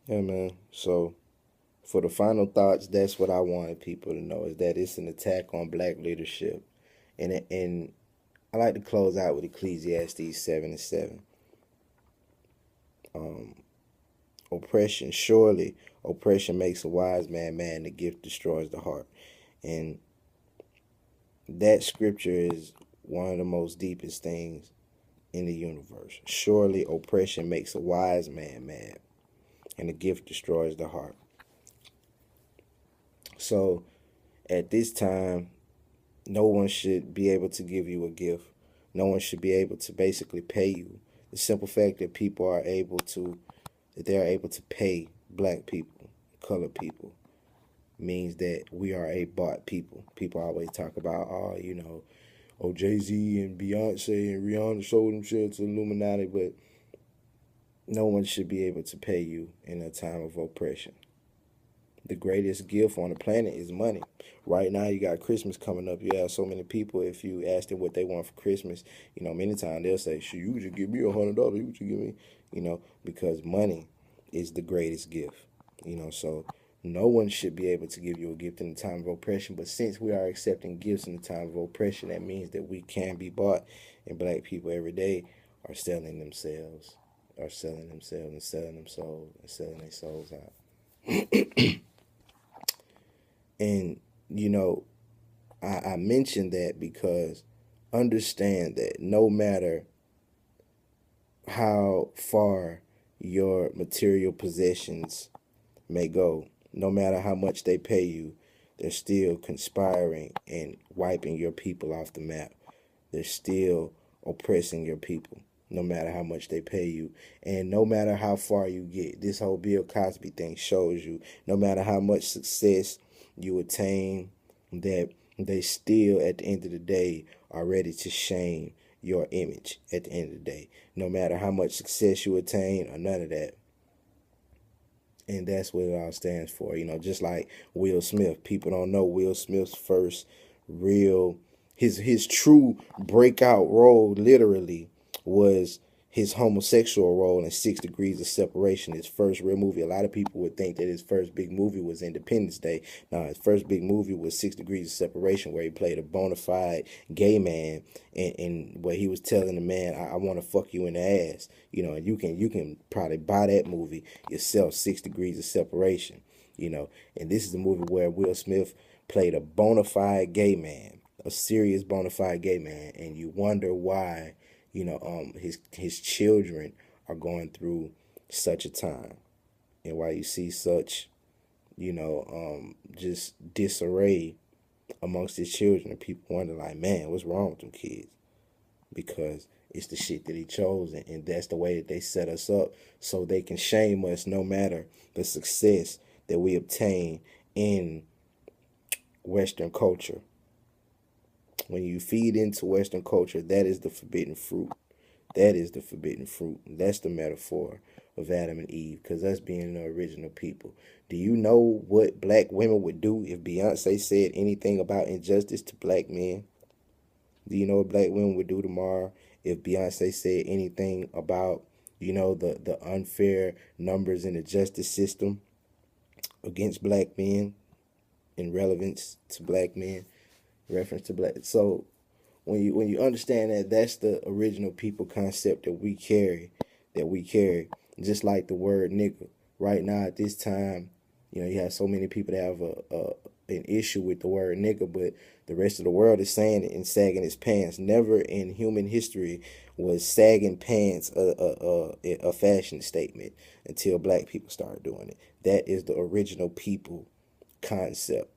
Yeah, man. So for the final thoughts, that's what I wanted people to know is that it's an attack on black leadership, and I like to close out with Ecclesiastes 7:7. Um, oppression, surely oppression makes a wise man mad, and the gift destroys the heart. And that scripture is one of the most deepest things in the universe. Surely oppression makes a wise man mad, and the gift destroys the heart. So at this time, no one should be able to give you a gift. No one should be able to basically pay you. The simple fact that people are able to, that they're able to pay black people, colored people, means that we are a bought people. People always talk about, oh, Jay-Z and Beyonce and Rihanna sold themselves to Illuminati, but no one should be able to pay you in a time of oppression. The greatest gift on the planet is money. Right now, you got Christmas coming up. You have so many people. If you ask them what they want for Christmas, many times they'll say, "Sure, you should give me $100. You should give me," because money is the greatest gift. So no one should be able to give you a gift in the time of oppression. But since we are accepting gifts in the time of oppression, that means that we can be bought. And black people every day are selling themselves, and selling them souls and selling their souls out. And you know, I mentioned that because understand that no matter how far your material possessions may go, no matter how much they pay you, they're still conspiring and wiping your people off the map. They're still oppressing your people, no matter how much they pay you. And no matter how far you get, this whole Bill Cosby thing shows you, no matter how much success you attain, that they still, at the end of the day, are ready to shame your image at the end of the day. No matter how much success you attain or none of that. And that's what it all stands for. Just like Will Smith. People don't know Will Smith's first real his true breakout role literally was his homosexual role in 6 Degrees of Separation, his first real movie. A lot of people would think that his first big movie was Independence Day. No, his first big movie was 6 Degrees of Separation, where he played a bona fide gay man, and where he was telling the man, I want to fuck you in the ass. And you can probably buy that movie yourself, 6 Degrees of Separation. And this is a movie where Will Smith played a bona fide gay man, a serious bona fide gay man, and you wonder why his children are going through such a time, and why you see such just disarray amongst his children, and people wonder like, man, what's wrong with them kids? Because it's the shit that he chose, and that's the way that they set us up so they can shame us no matter the success that we obtain in Western culture. When you feed into Western culture, that is the forbidden fruit. That is the forbidden fruit. That's the metaphor of Adam and Eve, because us being the original people. Do you know what black women would do if Beyonce said anything about injustice to black men? Do you know what black women would do tomorrow if Beyonce said anything about, the unfair numbers in the justice system against black men in relevance to black men, reference to black? So when you understand that that's the original people concept that we carry, just like the word nigga. Right now at this time, you have so many people that have an issue with the word nigga, but the rest of the world is saying it and sagging its pants. Never in human history was sagging pants a fashion statement until black people started doing it. That is the original people concept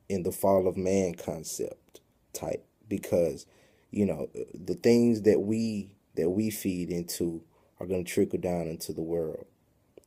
in the fall of man concept type, because the things that we feed into are going to trickle down into the world.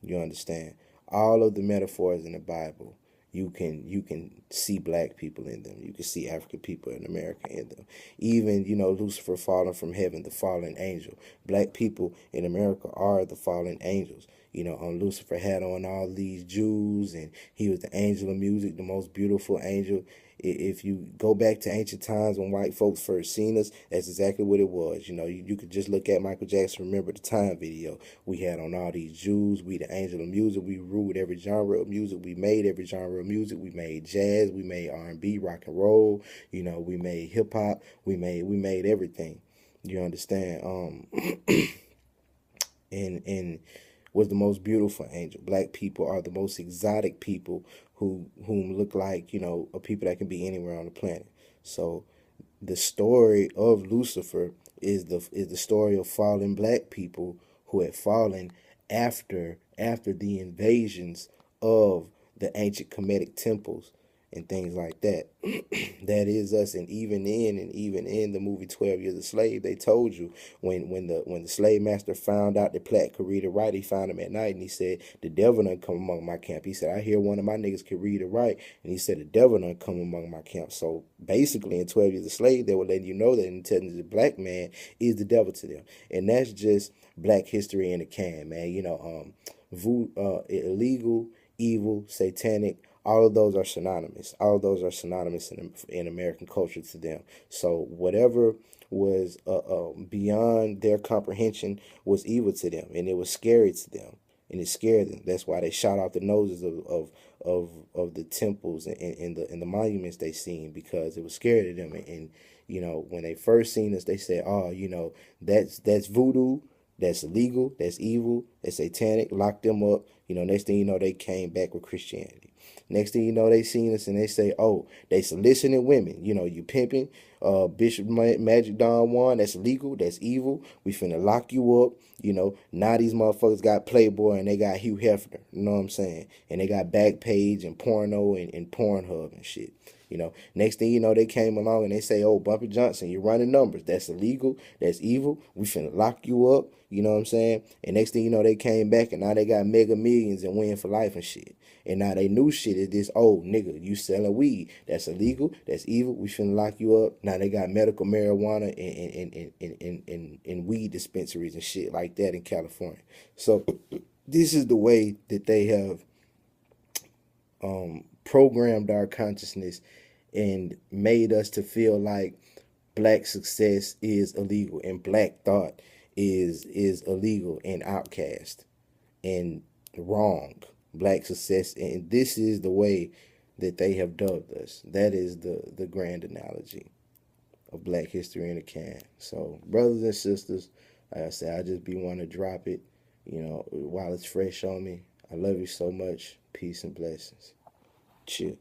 You understand? All of the metaphors in the Bible, you can see black people in them. You can see African people in America in them. Even Lucifer falling from heaven, the fallen angel. Black people in America are the fallen angels. Lucifer had on all these jewels, and he was the angel of music, the most beautiful angel. If you go back to ancient times when white folks first seen us, that's exactly what it was. You know, you could just look at Michael Jackson Remember the Time video. We had on all these Jews. We the angel of music. We ruled every genre of music. We made every genre of music. We made jazz. We made R&B, rock and roll. You know, we made hip hop. We made everything. You understand? And was the most beautiful angel. Black people are the most exotic people whom look like, you know, a people that can be anywhere on the planet. So the story of Lucifer is the story of fallen black people who had fallen after the invasions of the ancient Kemetic temples and things like that. That is us. And even in the movie 12 Years a Slave, they told you when the slave master found out that Platt could read or write, he found him at night and he said, the devil done come among my camp. He said, I hear one of my niggas can read or write. And he said, the devil done come among my camp. So basically in 12 Years a Slave, they were letting you know that an intelligent black man is the devil to them. And that's just black history in a can, man. You know, illegal, evil, satanic, all of those are synonymous. All of those are synonymous in American culture to them. So whatever was beyond their comprehension was evil to them, and it was scary to them, and it scared them. That's why they shot off the noses of the temples and the monuments they seen, because it was scary to them. And you know, when they first seen us, they said, "Oh, you know, that's voodoo." That's illegal, that's evil, that's satanic, lock them up. You know, next thing you know, they came back with Christianity. Next thing you know, they seen us and they say, oh, they soliciting women. You know, you pimping, Bishop Magic Don Juan, that's illegal, that's evil. We finna lock you up. You know, now these motherfuckers got Playboy and they got Hugh Hefner. You know what I'm saying? And they got Backpage and porno and Pornhub and shit. You know, next thing you know, they came along and they say, oh, Bumpy Johnson, you're running numbers. That's illegal. That's evil. We finna lock you up. You know what I'm saying? And next thing you know, they came back and now they got Mega Millions and Win for Life and shit. And now they new shit is this, oh, nigga, you selling weed. That's illegal. That's evil. We finna lock you up. Now they got medical marijuana and weed dispensaries and shit like that in California. So this is the way that they have programmed our consciousness and made us to feel like black success is illegal and black thought is illegal and outcast and wrong. Black success, and this is the way that they have dubbed us. That is the grand analogy of black history in a can. So brothers and sisters, like I said, I just be wanting to drop it, you know, while it's fresh on me. I love you so much. Peace and blessings. Chill.